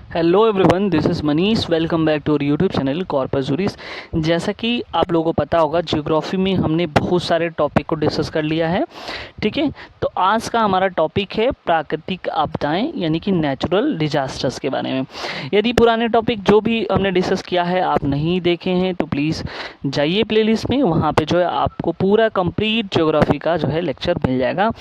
Hello everyone, this is Manish. Welcome back to our YouTube channel Corpus Juris. जैसा कि आप लोगों को पता होगा, ज्योग्राफी में हमने बहुत सारे टॉपिक को डिस्कस कर लिया है। ठीक है, तो आज का हमारा टॉपिक है प्राकृतिक आपदाएं, यानी कि नेचुरल डिजास्टर्स के बारे में। यदि पुराने टॉपिक जो भी हमने डिस्कस किया है आप नहीं देखे हैं तो प्लीज़ जाइए प्लेलिस्ट में, वहाँ पे जो है आपको पूरा कंप्लीट ज्योग्राफी का जो है लेक्चर मिल जाएगा,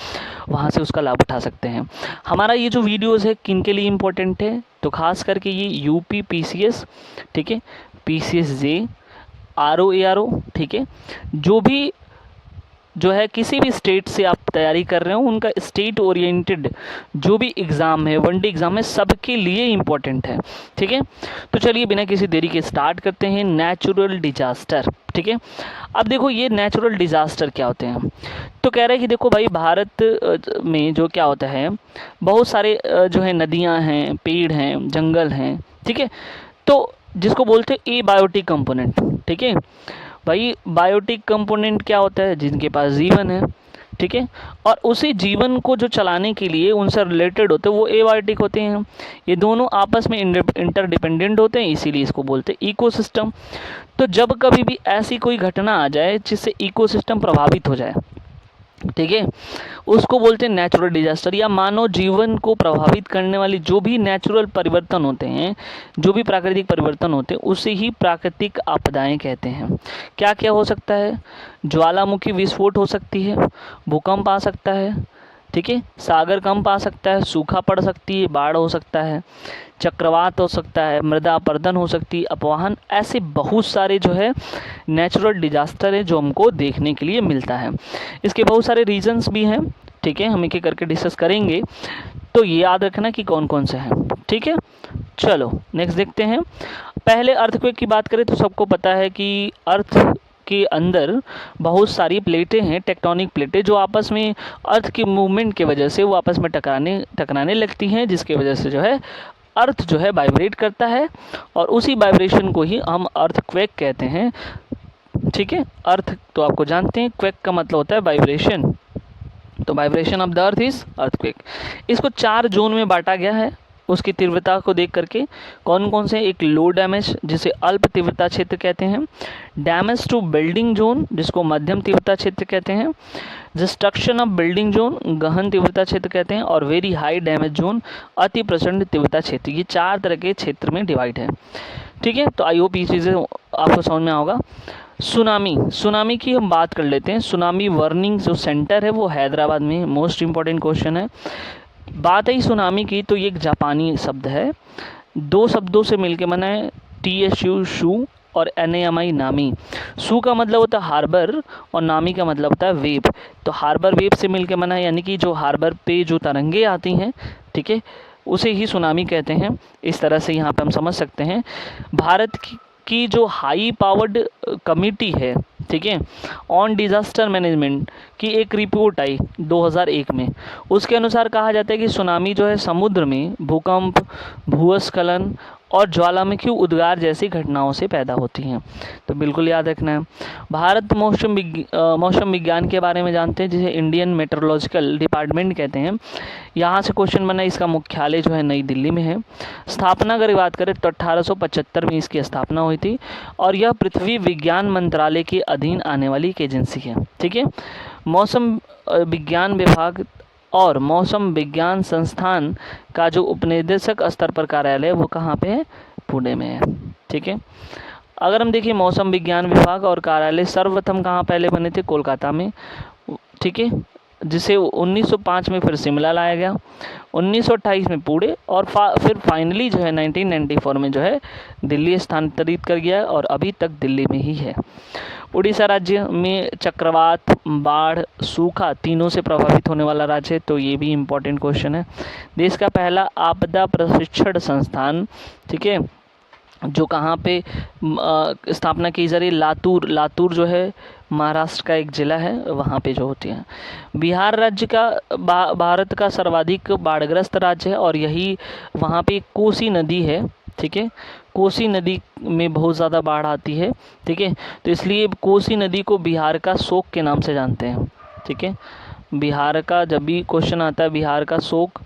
वहाँ से उसका लाभ उठा सकते हैं। हमारा ये जो वीडियोज़ है किन के लिए इम्पोर्टेंट है, तो खास करके ये यूपी पीसीएस, ठीक है, पीसीएस जे, आरओ एआरओ, ठीक है, जो भी जो है किसी भी स्टेट से आप तैयारी कर रहे हो, उनका स्टेट ओरिएंटेड जो भी एग्ज़ाम है, वनडे एग्ज़ाम है, सबके लिए इम्पोर्टेंट है। ठीक है, तो चलिए बिना किसी देरी के स्टार्ट करते हैं। नेचुरल डिजास्टर, ठीक है। अब देखो ये नेचुरल डिजास्टर क्या होते हैं। तो कह रहे हैं कि देखो भाई, भारत में जो क्या होता है, बहुत सारे जो है नदियाँ हैं, पेड़ हैं, जंगल हैं, ठीक है। तो जिसको बोलते हैं ए बायोटिक कंपोनेंट, ठीक है भाई। बायोटिक कंपोनेंट क्या होता है, जिनके पास जीवन है, ठीक है, और उसी जीवन को जो चलाने के लिए उनसे रिलेटेड होते हैं वो एबायोटिक होते हैं। ये दोनों आपस में इंटरडिपेंडेंट होते हैं, इसीलिए इसको बोलते हैं इकोसिस्टम। तो जब कभी भी ऐसी कोई घटना आ जाए जिससे इकोसिस्टम प्रभावित हो जाए, ठीक है, उसको बोलते हैं नेचुरल डिजास्टर। या मानव जीवन को प्रभावित करने वाली जो भी नेचुरल परिवर्तन होते हैं, जो भी प्राकृतिक परिवर्तन होते हैं, उसे ही प्राकृतिक आपदाएं कहते हैं। क्या क्या हो सकता है, ज्वालामुखी विस्फोट हो सकती है, भूकंप आ सकता है, ठीक है, सागर कंप आ सकता है, सूखा पड़ सकती है, बाढ़ हो सकता है, चक्रवात हो सकता है, मृदा अपरदन हो सकती है, अपवाहन, ऐसे बहुत सारे जो है नेचुरल डिजास्टर है जो हमको देखने के लिए मिलता है। इसके बहुत सारे रीजंस भी हैं, ठीक है, हम एक एक करके डिस्कस करेंगे, तो ये याद रखना कि कौन कौन से हैं। ठीक है, चलो नेक्स्ट देखते हैं। पहले अर्थक्वेक की बात करें तो सबको पता है कि अर्थ के अंदर बहुत सारी प्लेटें हैं, टेक्टोनिक प्लेटें, जो आपस में अर्थ के मूवमेंट की वजह से वो आपस में टकराने लगती हैं, जिसकी वजह से जो है अर्थ जो है वाइब्रेट करता है, और उसी वाइब्रेशन को ही हम अर्थक्वेक कहते हैं। ठीक है, अर्थ तो आपको जानते हैं, क्वेक का मतलब होता है वाइब्रेशन, तो vibration of the earth is earthquake. इसको 4 जोन में बांटा गया है उसकी तीव्रता को देख करके। कौन कौन से, एक लो डैमेज जिसे अल्प तीव्रता क्षेत्र कहते हैं, डैमेज टू बिल्डिंग जोन जिसको मध्यम तीव्रता क्षेत्र कहते हैं, डिस्ट्रक्शन ऑफ बिल्डिंग जोन गहन तीव्रता क्षेत्र कहते हैं, और वेरी हाई डैमेज जोन अति प्रचंड तीव्रता क्षेत्र। ये 4 तरह के क्षेत्र में डिवाइड है। ठीक है, तो आई होप ये चीज़ें आपको समझ में होगा। सुनामी की हम बात कर लेते हैं। सुनामी वार्निंग जो सेंटर है वो हैदराबाद में, मोस्ट इंपॉर्टेंट क्वेश्चन है। बात है सुनामी की, तो ये एक जापानी शब्द है, 2 शब्दों से मिलके बना है, TSU शू और NAMI नामी। सू का मतलब होता है हार्बर और नामी का मतलब होता है वेव। तो हार्बर वेव से मिलके बना है, यानी कि जो हार्बर पे जो तरंगे आती हैं, ठीक है, उसे ही सुनामी कहते हैं। इस तरह से यहाँ पे हम समझ सकते हैं। भारत की जो हाई पावर्ड कमिटी है, ठीक है, ऑन डिज़ास्टर मैनेजमेंट की एक रिपोर्ट आई 2001 में। उसके अनुसार कहा जाता है कि सुनामी जो है समुद्र में भूकंप, भूस्खलन और ज्वालामुखी उद्गार जैसी घटनाओं से पैदा होती हैं, तो बिल्कुल याद रखना है। भारत मौसम विज्ञान के बारे में जानते हैं, जिसे इंडियन मेट्रोलॉजिकल डिपार्टमेंट कहते हैं। यहाँ से क्वेश्चन बना, इसका मुख्यालय जो है नई दिल्ली में है। स्थापना अगर बात करें तो 1875 में इसकी स्थापना हुई थी, और यह पृथ्वी विज्ञान मंत्रालय के अधीन आने वाली एक एजेंसी है। ठीक है, मौसम विज्ञान विभाग और मौसम विज्ञान संस्थान का जो उपनिदेशक स्तर पर कार्यालय है वो कहाँ पे है, पुणे में है। ठीक है, अगर हम देखिए मौसम विज्ञान विभाग और कार्यालय सर्वप्रथम कहाँ पहले बने थे, कोलकाता में, ठीक है, जिसे 1905 में फिर शिमला लाया गया, 1928 में पुणे, और फिर फाइनली जो है 1994 में जो है दिल्ली स्थानांतरित कर गया, और अभी तक दिल्ली में ही है। उड़ीसा राज्य में चक्रवात, बाढ़, सूखा तीनों से प्रभावित होने वाला राज्य है, तो ये भी इम्पोर्टेंट क्वेश्चन है। देश का पहला आपदा प्रशिक्षण संस्थान, ठीक है, जो कहाँ पे स्थापना की जा रही, लातूर जो है महाराष्ट्र का एक ज़िला है, वहाँ पे जो होती है। बिहार राज्य का भारत का सर्वाधिक बाढ़ग्रस्त राज्य है, और यही वहाँ पे कोसी नदी है। ठीक है, कोसी नदी में बहुत ज़्यादा बाढ़ आती है। ठीक है, तो इसलिए कोसी नदी को बिहार का शोक के नाम से जानते हैं। ठीक है, बिहार का जब भी क्वेश्चन आता है बिहार का शोक,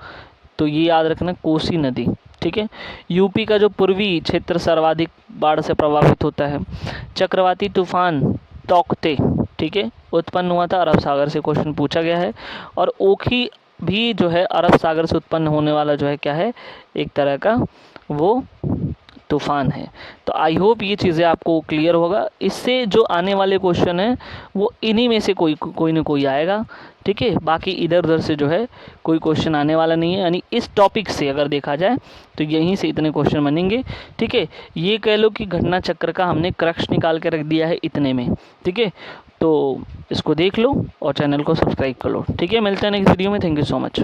तो ये याद रखना कोसी नदी। ठीक है। यूपी का जो पूर्वी क्षेत्र सर्वाधिक बाढ़ से प्रभावित होता है। चक्रवाती तूफान तौकते, ठीक है, उत्पन्न हुआ था अरब सागर से, क्वेश्चन पूछा गया है। और ओखी भी जो है अरब सागर से उत्पन्न होने वाला जो है क्या है, एक तरह का वो तूफ़ान है। तो आई होप ये चीज़ें आपको क्लियर होगा। इससे जो आने वाले क्वेश्चन हैं वो इन्हीं में से कोई ना कोई आएगा, ठीक है। बाकी इधर उधर से जो है कोई क्वेश्चन आने वाला नहीं है, यानी इस टॉपिक से अगर देखा जाए तो यहीं से इतने क्वेश्चन बनेंगे, ठीक है। ये कह लो कि घटना चक्र का हमने क्रक्स निकाल के रख दिया है इतने में, ठीक है। तो इसको देख लो और चैनल को सब्सक्राइब कर लो, ठीक है। मिलते हैं नेक्स्ट वीडियो में। Thank you so much.